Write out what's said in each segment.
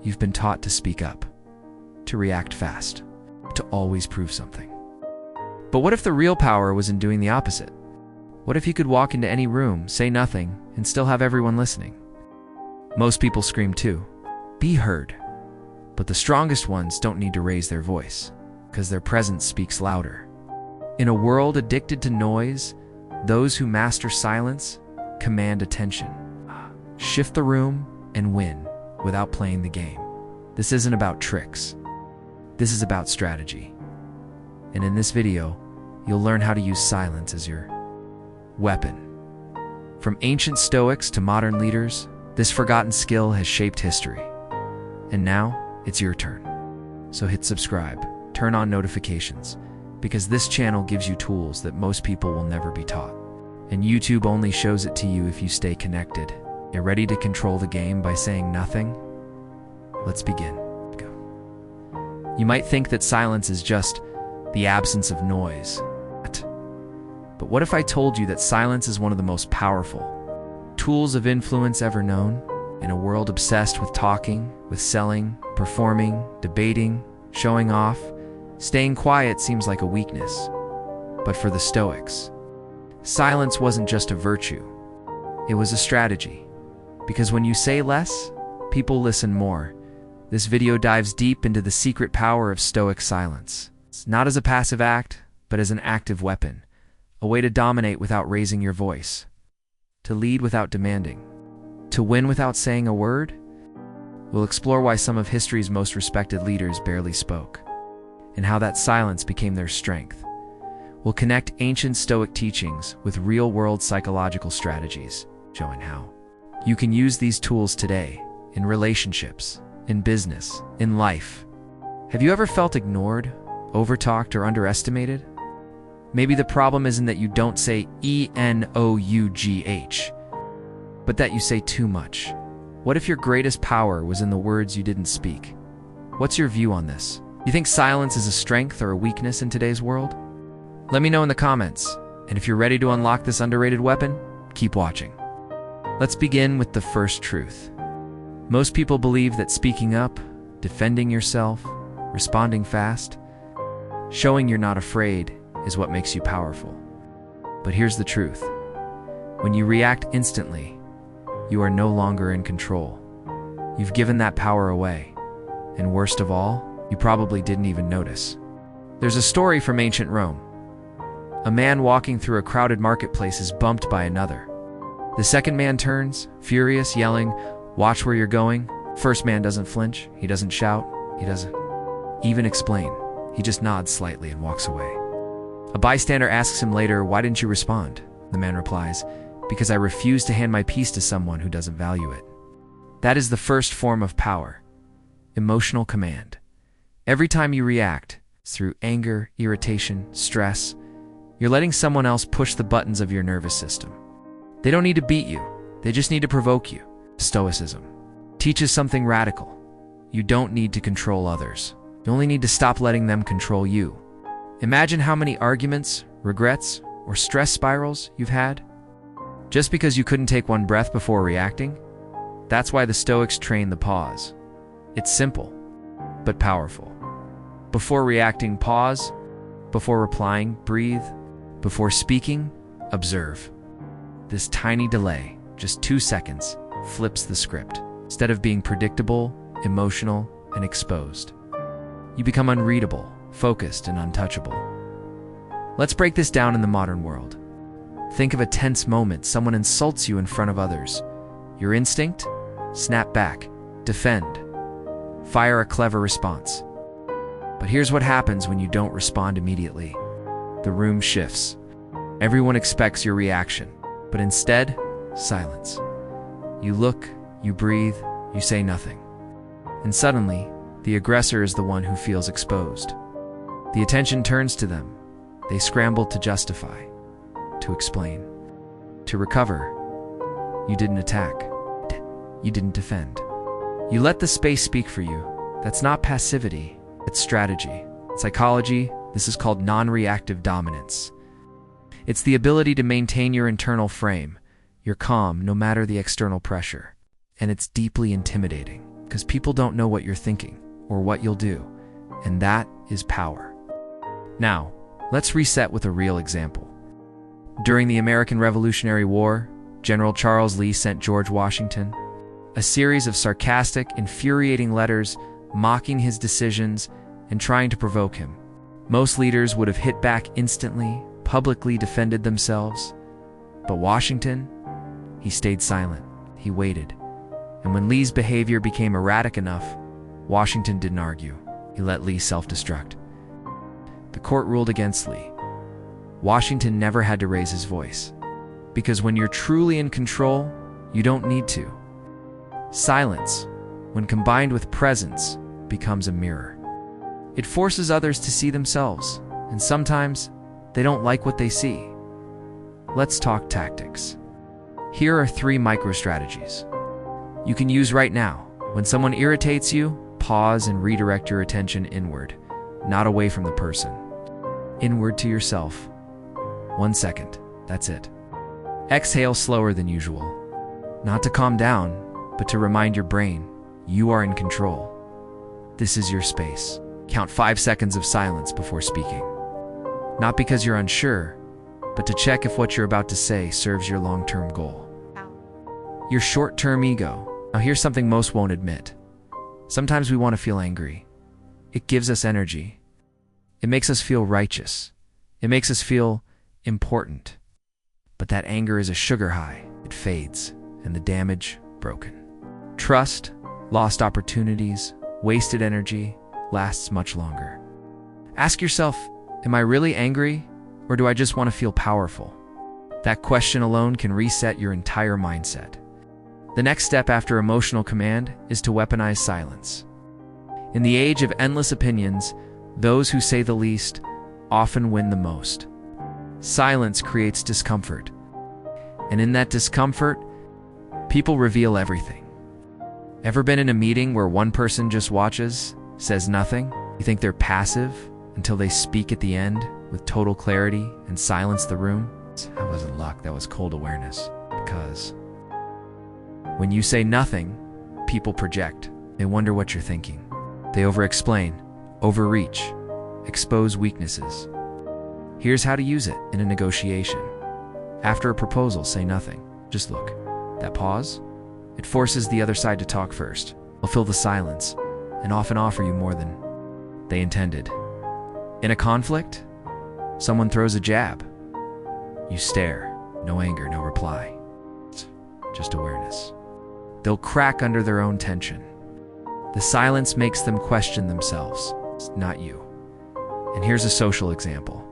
you've been taught to speak up, to react fast, to always prove something. But what if the real power was in doing the opposite? What if you could walk into any room, say nothing, and still have everyone listening? Most people scream too. Be heard. But the strongest ones don't need to raise their voice, because their presence speaks louder. In a world addicted to noise, those who master silence command attention. Shift the room and win without playing the game. This isn't about tricks. This is about strategy. And in this video, you'll learn how to use silence as your weapon. From ancient Stoics to modern leaders, this forgotten skill has shaped history. And now, it's your turn. So hit subscribe, turn on notifications, because this channel gives you tools that most people will never be taught. And YouTube only shows it to you if you stay connected. You're ready to control the game by saying nothing? Let's begin. Go. You might think that silence is just the absence of noise. But what if I told you that silence is one of the most powerful tools of influence ever known? In a world obsessed with talking, with selling, performing, debating, showing off, staying quiet seems like a weakness. But for the Stoics, silence wasn't just a virtue. It was a strategy. Because when you say less, people listen more. This video dives deep into the secret power of Stoic silence. It's not as a passive act, but as an active weapon. A way to dominate without raising your voice. To lead without demanding. To win without saying a word. We'll explore why some of history's most respected leaders barely spoke, and how that silence became their strength. We'll connect ancient Stoic teachings with real-world psychological strategies, showing how you can use these tools today in relationships, in business, in life. Have you ever felt ignored, overtalked, or underestimated? Maybe the problem isn't that you don't say ENOUGH, but that you say too much. What if your greatest power was in the words you didn't speak? What's your view on this? You think silence is a strength or a weakness in today's world? Let me know in the comments, and if you're ready to unlock this underrated weapon, keep watching. Let's begin with the first truth. Most people believe that speaking up, defending yourself, responding fast, showing you're not afraid is what makes you powerful. But here's the truth. When you react instantly, you are no longer in control. You've given that power away. And worst of all, you probably didn't even notice. There's a story from ancient Rome. A man walking through a crowded marketplace is bumped by another. The second man turns, furious, yelling, "Watch where you're going." First man doesn't flinch, he doesn't shout, he doesn't even explain. He just nods slightly and walks away. A bystander asks him later, "Why didn't you respond?" The man replies, "Because I refuse to hand my peace to someone who doesn't value it." That is the first form of power, emotional command. Every time you react, through anger, irritation, stress, you're letting someone else push the buttons of your nervous system. They don't need to beat you, they just need to provoke you. Stoicism teaches something radical. You don't need to control others. You only need to stop letting them control you. Imagine how many arguments, regrets, or stress spirals you've had just because you couldn't take one breath before reacting. That's why the Stoics train the pause. It's simple, but powerful. Before reacting, pause. Before replying, breathe. Before speaking, observe. This tiny delay, just 2 seconds, flips the script. Instead of being predictable, emotional, and exposed, you become unreadable, focused, and untouchable. Let's break this down in the modern world. Think of a tense moment. Someone insults you in front of others. Your instinct? Snap back, defend, fire a clever response. But here's what happens when you don't respond immediately. The room shifts. Everyone expects your reaction, but instead, silence. You look, you breathe, you say nothing. And suddenly, the aggressor is the one who feels exposed. The attention turns to them. They scramble to justify, to explain, to recover. You didn't attack. You didn't defend. You let the space speak for you. That's not passivity, it's strategy. Psychology, this is called non-reactive dominance. It's the ability to maintain your internal frame, your calm, no matter the external pressure. And it's deeply intimidating. because people don't know what you're thinking or what you'll do, and that is power. Now, let's reset with a real example. During the American Revolutionary War, General Charles Lee sent George Washington a series of sarcastic, infuriating letters mocking his decisions and trying to provoke him. Most leaders would have hit back instantly, publicly defended themselves. But Washington, he stayed silent. He waited. And when Lee's behavior became erratic enough, Washington didn't argue. He let Lee self-destruct. The court ruled against Lee. Washington never had to raise his voice. Because when you're truly in control, you don't need to. Silence, when combined with presence, becomes a mirror. It forces others to see themselves, and sometimes they don't like what they see. Let's talk tactics. Here are 3 micro-strategies you can use right now. When someone irritates you, pause and redirect your attention inward, not away from the person. Inward to yourself. 1 second, that's it. Exhale slower than usual. Not to calm down, but to remind your brain, you are in control. This is your space. Count 5 seconds of silence before speaking. Not because you're unsure, but to check if what you're about to say serves your long-term goal. Your short-term ego. Now here's something most won't admit. Sometimes we want to feel angry. It gives us energy. It makes us feel righteous. It makes us feel important. But that anger is a sugar high. It fades, and the damage, broken. Trust, lost opportunities, wasted energy, lasts much longer. Ask yourself, am I really angry, or do I just want to feel powerful? That question alone can reset your entire mindset. The next step after emotional command is to weaponize silence. In the age of endless opinions, those who say the least often win the most. Silence creates discomfort. And in that discomfort, people reveal everything. Ever been in a meeting where one person just watches, says nothing? You think they're passive until they speak at the end with total clarity and silence the room? That wasn't luck, that was cold awareness. Because when you say nothing, people project. They wonder what you're thinking. They over-explain, overreach, expose weaknesses. Here's how to use it in a negotiation. After a proposal, say nothing. Just look. That pause? It forces the other side to talk first. They'll fill the silence and often offer you more than they intended. In a conflict, someone throws a jab. You stare. No anger, no reply. Just awareness. They'll crack under their own tension. The silence makes them question themselves, not you. And here's a social example.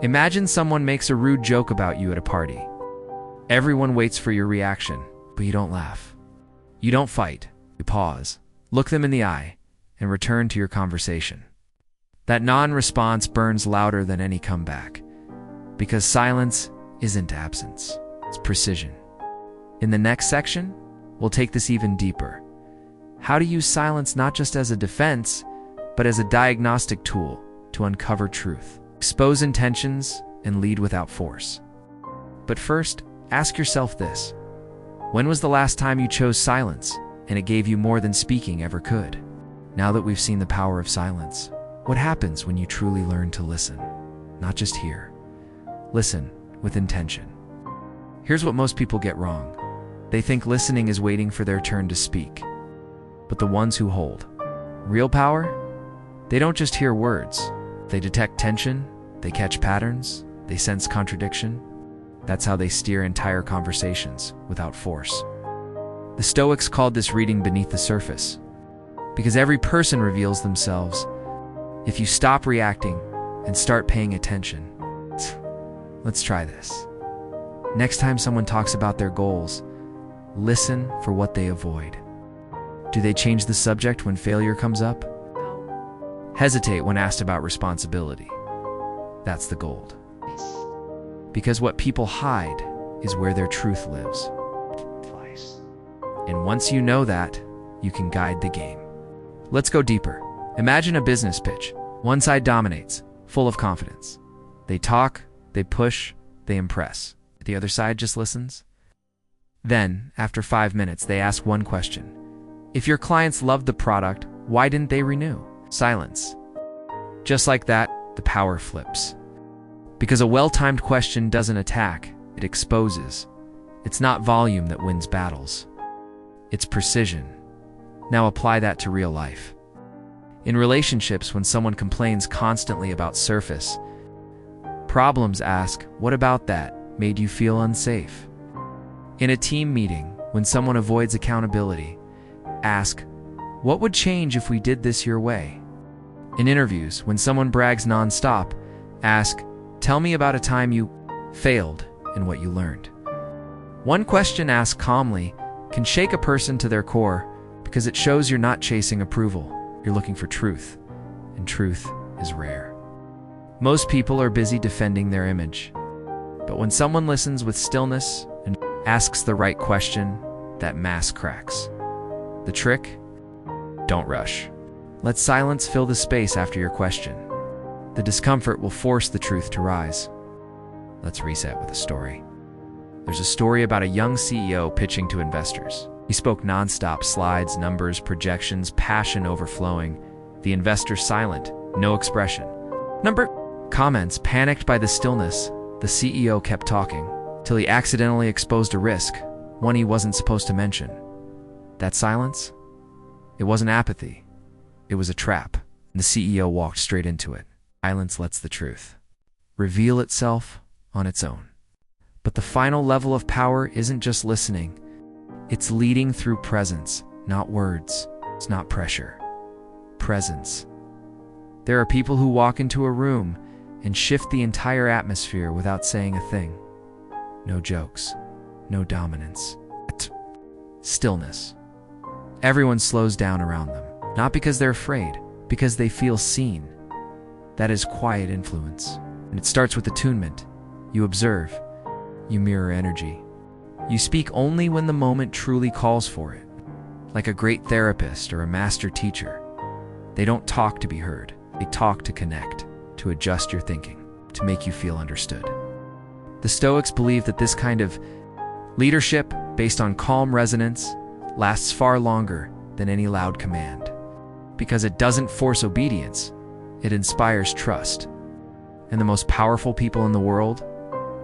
Imagine someone makes a rude joke about you at a party. Everyone waits for your reaction, but you don't laugh. You don't fight. You pause, look them in the eye, and return to your conversation. That non-response burns louder than any comeback, because silence isn't absence, it's precision. In the next section, we'll take this even deeper. How to use silence not just as a defense, but as a diagnostic tool to uncover truth, expose intentions, and lead without force. But first, ask yourself this. When was the last time you chose silence and it gave you more than speaking ever could? Now that we've seen the power of silence, what happens when you truly learn to listen? Not just hear. Listen with intention. Here's what most people get wrong. They think listening is waiting for their turn to speak. But the ones who hold real power, they don't just hear words. They detect tension, they catch patterns, they sense contradiction. That's how they steer entire conversations without force. The Stoics called this reading beneath the surface, because every person reveals themselves if you stop reacting and start paying attention. Let's try this. Next time someone talks about their goals, listen for what they avoid. Do they change the subject when failure comes up? Hesitate when asked about responsibility. That's the gold. Because what people hide is where their truth lives. And once you know that, you can guide the game. Let's go deeper. Imagine a business pitch. One side dominates, full of confidence. They talk, they push, they impress. The other side just listens. Then, after 5 minutes, they ask one question. If your clients loved the product, why didn't they renew? Silence. Just like that, the power flips. Because a well-timed question doesn't attack, it exposes. It's not volume that wins battles. It's precision. Now apply that to real life. In relationships, when someone complains constantly about surface problems, ask, what about that made you feel unsafe? In a team meeting, when someone avoids accountability, ask, what would change if we did this your way? In interviews, when someone brags nonstop, ask, tell me about a time you failed and what you learned. One question asked calmly can shake a person to their core because it shows you're not chasing approval. You're looking for truth, and truth is rare. Most people are busy defending their image, but when someone listens with stillness and asks the right question, that mask cracks. The trick? Don't rush. Let silence fill the space after your question. The discomfort will force the truth to rise. Let's reset with a story. There's a story about a young CEO pitching to investors. He spoke nonstop, slides, numbers, projections, passion overflowing. The investor silent, no expression. Comments, panicked by the stillness, the CEO kept talking, till he accidentally exposed a risk, one he wasn't supposed to mention. That silence? It wasn't apathy. It was a trap, and the CEO walked straight into it. Silence lets the truth reveal itself on its own. But the final level of power isn't just listening. It's leading through presence, not words. It's not pressure. Presence. There are people who walk into a room and shift the entire atmosphere without saying a thing. No jokes. No dominance. Stillness. Everyone slows down around them. Not because they're afraid, because they feel seen. That is quiet influence. And it starts with attunement. You observe. You mirror energy. You speak only when the moment truly calls for it. Like a great therapist or a master teacher. They don't talk to be heard. They talk to connect, to adjust your thinking, to make you feel understood. The Stoics believe that this kind of leadership, based on calm resonance, lasts far longer than any loud command. Because it doesn't force obedience, it inspires trust. And the most powerful people in the world,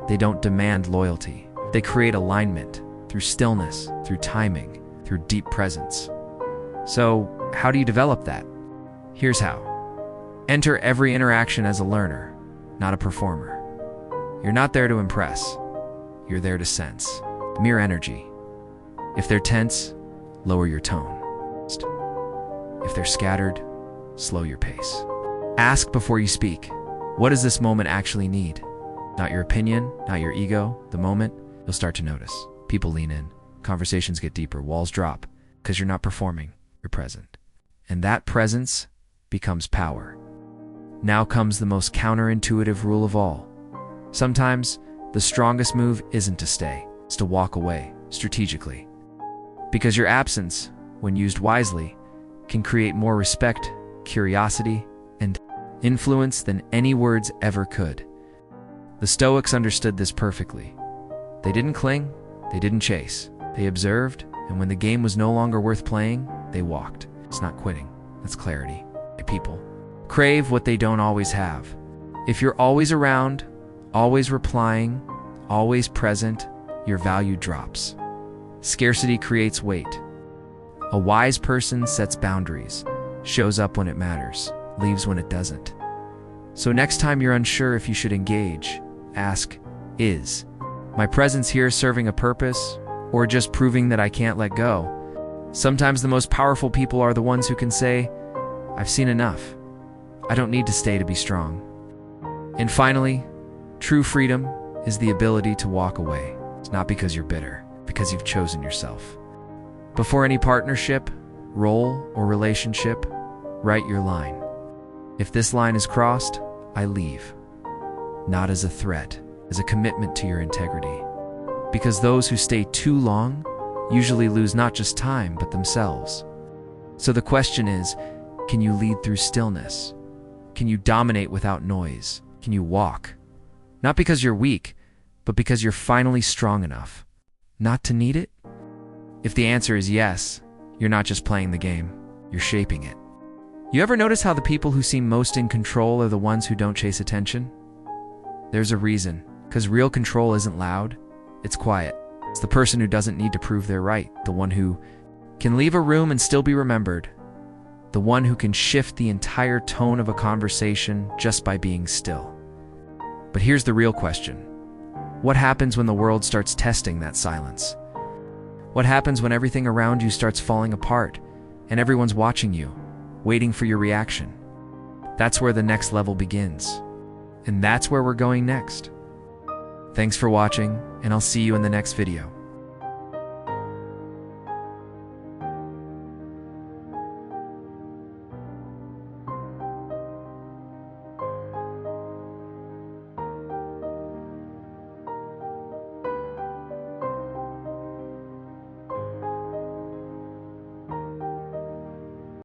they don't demand loyalty. They create alignment through stillness, through timing, through deep presence. So, how do you develop that? Here's how. Enter every interaction as a learner, not a performer. You're not there to impress. You're there to sense. Mirror energy. If they're tense, lower your tone. If they're scattered, slow your pace. Ask before you speak. What does this moment actually need? Not your opinion, not your ego, the moment. You'll start to notice. People lean in. Conversations get deeper. Walls drop. Because you're not performing. You're present. And that presence becomes power. Now comes the most counterintuitive rule of all. Sometimes, the strongest move isn't to stay. It's to walk away, strategically. Because your absence, when used wisely, can create more respect, curiosity, and influence than any words ever could. The Stoics understood this perfectly. They didn't cling, they didn't chase. They observed, and when the game was no longer worth playing, they walked. It's not quitting, that's clarity. People crave what they don't always have. If you're always around, always replying, always present, your value drops. Scarcity creates weight. A wise person sets boundaries, shows up when it matters, leaves when it doesn't. So next time you're unsure if you should engage, ask, is my presence here serving a purpose, or just proving that I can't let go? Sometimes the most powerful people are the ones who can say, I've seen enough. I don't need to stay to be strong. And finally, true freedom is the ability to walk away. It's not because you're bitter, because you've chosen yourself. Before any partnership, role, or relationship, write your line. If this line is crossed, I leave. Not as a threat, as a commitment to your integrity. Because those who stay too long usually lose not just time, but themselves. So the question is, can you lead through stillness? Can you dominate without noise? Can you walk? Not because you're weak, but because you're finally strong enough. Not to need it? If the answer is yes, You're not just playing the game, you're shaping it. You ever notice how the people who seem most in control are the ones who don't chase attention? There's a reason, because real control isn't loud, it's quiet. It's the person who doesn't need to prove they're right, the one who can leave a room and still be remembered, the one who can shift the entire tone of a conversation just by being still. But here's the real question. What happens when the world starts testing that silence? What happens when everything around you starts falling apart and everyone's watching you, waiting for your reaction? That's where the next level begins. And that's where we're going next. Thanks for watching, and I'll see you in the next video.